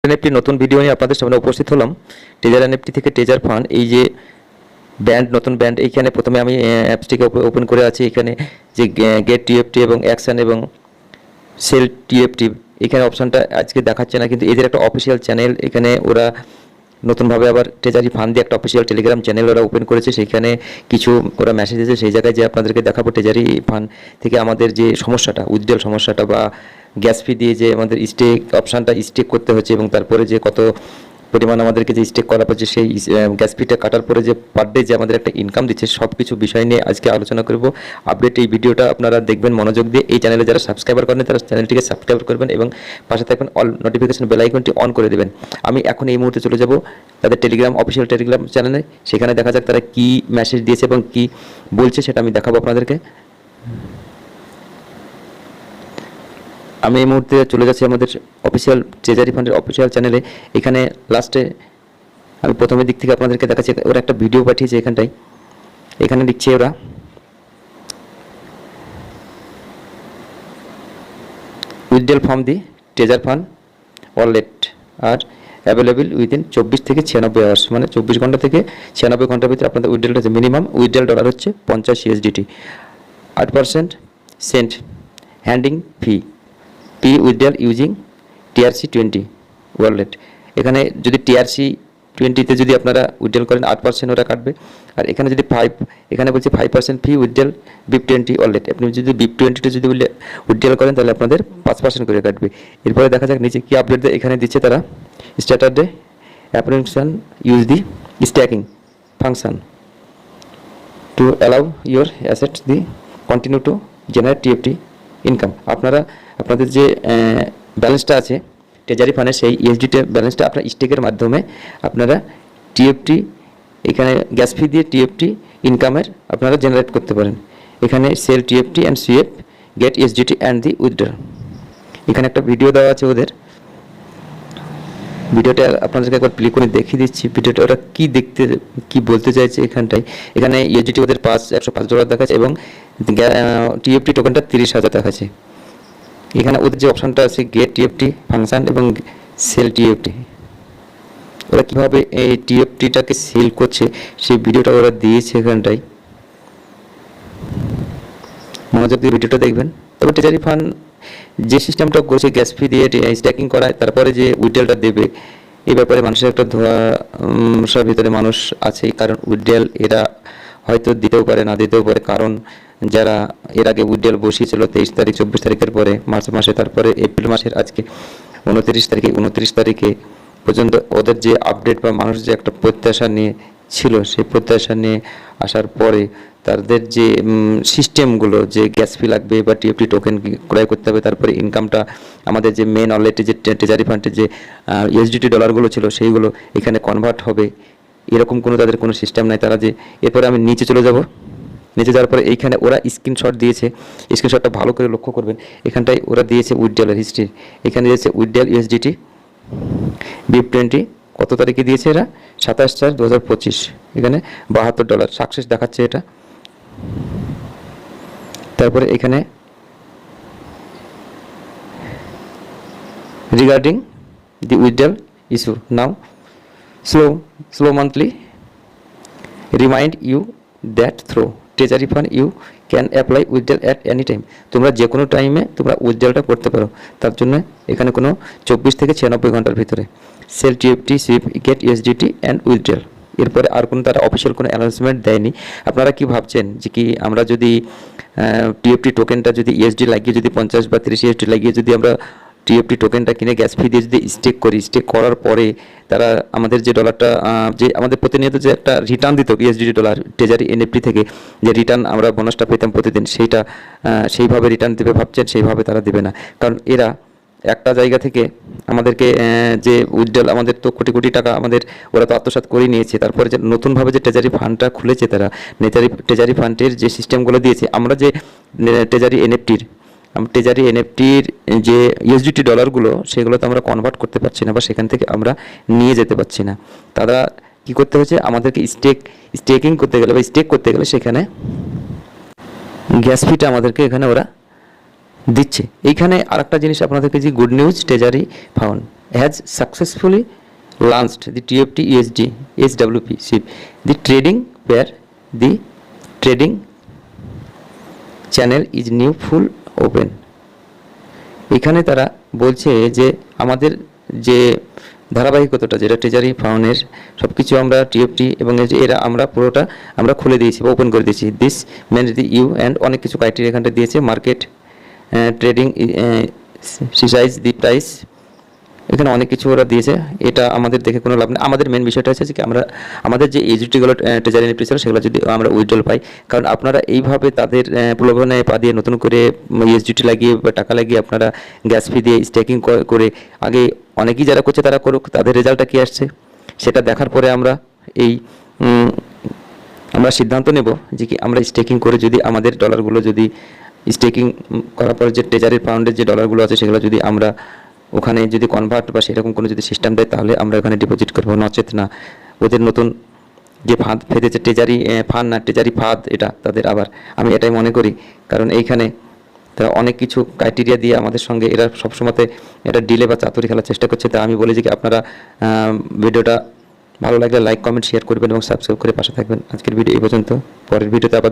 NFT নতুন video নিয়ে আপনাদের সামনে উপস্থিত হলাম। টেজার এনএফটি থেকে টেজার ফান্ড, এই যে ব্যান্ড, নতুন ব্যান্ড। এইখানে প্রথমে আমি অ্যাপসটিকে ওপেন করে আছি। এখানে যে গেট টিএফটি এবং অ্যাকশন এবং সেল টিএফটি, এখানে অপশানটা আজকে দেখাচ্ছে না, কিন্তু এদের একটা অফিসিয়াল চ্যানেল, এখানে ওরা নতুনভাবে আবার ট্রেজারি ফান্ড দিয়ে একটা অফিসিয়াল টেলিগ্রাম চ্যানেল ওরা ওপেন করেছে। সেখানে কিছু ওরা মেসেজ দিয়েছে, সেই জায়গায় যে আপনাদেরকে দেখাবো ট্রেজারি ফান্ড থেকে আমাদের যে সমস্যাটা, উইথড্রল সমস্যাটা বা গ্যাস ফি দিয়ে যে আমাদের স্টেক অপশানটা স্টেক করতে হচ্ছে এবং তারপরে যে কত পরিমাণ আমাদেরকে যে স্টেক করা হচ্ছে, সেই গ্যাস ফিটা কাটার পরে যে পার ডে যে আমাদের একটা ইনকাম দিচ্ছে, সব কিছু বিষয় নিয়ে আজকে আলোচনা করব। আপডেট এই ভিডিওটা আপনারা দেখবেন মনোযোগ দিয়ে। এই চ্যানেলে যারা সাবস্ক্রাইবার করেন তারা চ্যানেলটিকে সাবস্ক্রাইব করবেন এবং পাশে থাকবেন অল নোটিফিকেশন বেল আইকনটি অন করে দেবেন। আমি এখন এই মুহূর্তে চলে যাব তাদের টেলিগ্রাম, অফিসিয়াল টেলিগ্রাম চ্যানেলে। সেখানে দেখা যাক তারা কি মেসেজ দিয়েছে এবং কি বলছে, সেটা আমি দেখাবো আপনাদেরকে। আমি এই মুহূর্তে চলে যাচ্ছি আমাদের অফিসিয়াল ট্রেজারি ফান্ডের অফিসিয়াল চ্যানেলে। এখানে লাস্টে আমি প্রথমের দিক থেকে আপনাদেরকে দেখাচ্ছি, ওরা একটা ভিডিও পাঠিয়েছে এখানটায়। এখানে লিখছে ওরা withdrawal from the treasure fund wallet R available within 24 থেকে 96 আওয়ার্স, মানে 24 ঘন্টা থেকে 96 ঘন্টার ভিতরে আপনাদের উইথড্রলটা হচ্ছে। মিনিমাম উইথড্রল ডলার হচ্ছে 50 USDT, 8% cent handling fee, P withdrawal using TRC20 wallet. এখানে যদি TRC20তে যদি আপনারা উইথড্রল করেন 8% ওরা কাটবে। আর এখানে যদি এখানে বলছে 5% ফি উইথড্রল BIP20 ওয়ালেট। আপনি যদি BIP20টা যদি উইথড্রল করেন তাহলে আপনাদের 5% করে কাটবে। এরপরে দেখা যাক নিচে কি আপডেট এখানে দিচ্ছে তারা। স্ট্যাটারডে application use the staking function to allow your asset the continue to generate TFT income. আপনারা আপনাদের যে ব্যালেন্সটা আছে ট্রেজারি ফান্ডের, সেই USDT ব্যালেন্সটা আপনার স্টেকের মাধ্যমে আপনারা TFT, এখানে গ্যাস ফি দিয়ে TFT ইনকামের আপনারা জেনারেট করতে পারেন। এখানে sell TFT and CF get USDT and the withdrawal. এখানে একটা ভিডিও দেওয়া আছে ওদের, ভিডিওটা আপনাদেরকে একবার প্লে করে দেখিয়ে দিচ্ছি। ভিডিওটা ওরা কি বলতে চাইছে এখানটায়। এখানে USDT ওদের $105 দেখাচ্ছে এবং TFT টোকেনটা 30,000 দেখাচ্ছে। এখানে ওদের যে অপশানটা আছে গেট TFT ফাংশন এবং সেল TFT, ওরা কীভাবে এই TFTটাকে সেল করছে সেই ভিডিওটা ওরা দিয়েছে এখানটায়। মনোযোগ দিয়ে ভিডিওটা দেখবেন। তবে ট্রেজারি ফান্ড যে সিস্টেমটা করেছে গ্যাস ফি দিয়ে স্ট্যাকিং করায়, তারপরে যে উইথড্রলটা দেবে, এই ব্যাপারে মানুষের একটা ধোঁয়াশার ভিতরে মানুষ আছে। কারণ উইথড্রল এরা হয়তো দিতেও পারে, না দিতেও পারে। কারণ যারা এর আগে উইথড্রল বসিয়েছিল 23 তারিখ, 24 তারিখের পরে মার্চ মাসে, তারপরে এপ্রিল মাসের আজকে 29 তারিখে পর্যন্ত ওদের যে আপডেট বা মানুষ যে একটা প্রত্যাশা নিয়ে ছিল, সেই প্রত্যাশা নিয়ে আসার পরে তাদের যে সিস্টেমগুলো, যে গ্যাস ফি লাগবে বা TFT টোকেন ক্রয় করতে হবে, তারপরে ইনকামটা আমাদের যে মেন ওয়ালেটে যে ট্রেজারি ফান্ডের যে USDT ডলারগুলো ছিল সেইগুলো এখানে কনভার্ট হবে, এরকম কোনো তাদের কোনো সিস্টেম নাই। তারা যে এরপরে আমি নিচে চলে যাব। নিচে যাওয়ার পরে এইখানে ওরা স্ক্রিনশট দিয়েছে, স্ক্রিনশটটা ভালো করে লক্ষ্য করবেন। এখানটায় ওরা দিয়েছে উইথড্রলের হিস্ট্রি। এখানে দিয়েছে উইথড্রল USDT BIP20 কত তারিখে দিয়েছে এরা, 27/4/2025। এখানে $72 সাকসেস দেখাচ্ছে এটা। তারপরে এখানে regarding the withdrawal issue now slow monthly remind you that through treasury fund you can apply withdrawal at any time. তোমরা যে কোনো টাইমে তোমরা উইথড্রলটা করতে পারো। তার জন্য এখানে কোনো 24 থেকে 96 ঘন্টার ভিতরে sell TFT CF get USDT and withdrawal. এরপরে আর কোনো তারা অফিসিয়াল কোনো অ্যানাউন্সমেন্ট দেয়নি। আপনারা কি ভাবছেন যে কি আমরা যদি TFT টোকেনটা যদি USD লাগিয়ে যদি 50 বা 30 USD লাগিয়ে যদি আমরা TFT টোকেনটা কিনে গ্যাস ফি দিয়ে যদি স্টেক করি, স্টেক করার পরে তারা আমাদের যে ডলারটা যে আমাদের প্রতিনিয়ত যে একটা রিটার্ন দিত USDT ডলার ট্রেজারি NFT থেকে, যে রিটার্ন আমরা বোনাসটা পেতাম প্রতিদিন, সেইটা সেইভাবে রিটার্ন দেবে ভাবছেন, সেইভাবে তারা দেবে না। কারণ এরা একটা জায়গা থেকে আমাদেরকে যে উইথড্রল আমাদের তো কোটি কোটি টাকা আমাদের ওরা তো আত্মসাৎ করে নিয়েছে। তারপরে যে নতুনভাবে যে ট্রেজারি ফান্ডটা খুলেছে তারা, ট্রেজারি ফান্ডের যে সিস্টেমগুলো দিয়েছে, আমরা যে ট্রেজারি NFTর যে USDT ডলারগুলো সেগুলো তো আমরা কনভার্ট করতে পারছি না বা সেখান থেকে আমরা নিয়ে যেতে পারছি না। তারা কি করতে হচ্ছে, আমাদেরকে স্টেকিং করতে গেলে বা স্টেক করতে গেলে সেখানে গ্যাস ফিটা আমাদেরকে এখানে ওরা দিচ্ছে। এইখানে আরেকটা জিনিস আপনাদেরকে যে good news treasury fund has successfully launched the TFT USD SWP SWIFT, the trading pair. The trading channel is new full open. এখানে তারা বলছে যে আমাদের যে ধারাবাহিকতাটা যেটা ট্রেজারি ফাউন্ডের সব কিছু আমরা টিএফটি এবং এরা আমরা পুরোটা আমরা খুলে দিয়েছি বা ওপেন করে দিয়েছি। This main the you and অনেক কিছু ক্রাইটেরিয়া এখানটা দিয়েছে। মার্কেট ট্রেডিং সিসাইজ দি প্রাইস, এখানে অনেক কিছু ওরা দিয়েছে। এটা আমাদের দেখে কোনো লাভ নেই। আমাদের মেন বিষয়টা হচ্ছে যে আমারা আমাদের যে এসডিটিগুলো ট্রেজারি নিফটি ছিল সেগুলো যদি আমরা উইথড্রল পাই, কারণ আপনারা এইভাবে তাদের প্রলোভনে পা দিয়ে নতুন করে এসডিটি লাগিয়ে বা টাকা লাগিয়ে আপনারা গ্যাস ফি দিয়ে স্টেকিং করে আগে অনেকেই যারা করছে তারা করুক, তাদের রেজাল্টটা কী আসছে সেটা দেখার পরে আমরা আমরা সিদ্ধান্ত নেব যে কি আমরা স্টেকিং করে যদি আমাদের ডলারগুলো যদি স্টেকিং করার পরে যে ট্রেজারির পাউন্ডের যে ডলারগুলো আছে সেগুলো যদি আমরা ওখানে যদি কনভার্ট বা সেরকম কোনো যদি সিস্টেম দেয় তাহলে আমরা ওখানে ডিপোজিট করবো, নচেত না। ওদের নতুন যে ফাঁদ ফেঁদেছে ট্রেজারি ফান্ড না ট্রেজারি ফাঁদ এটা তাদের, আবার আমি এটাই মনে করি, কারণ এইখানে তারা অনেক কিছু ক্রাইটেরিয়া দিয়ে আমাদের সঙ্গে এরা সবসময়তে এটা ডিলে বা চাতুরি খেলার চেষ্টা করছে। তা আমি বলি যে কি আপনারা ভিডিওটা ভালো লাগলে লাইক কমেন্ট শেয়ার করবেন এবং সাবস্ক্রাইব করে পাশে থাকবেন। আজকের ভিডিও এই পর্যন্ত, পরের ভিডিওতে আবার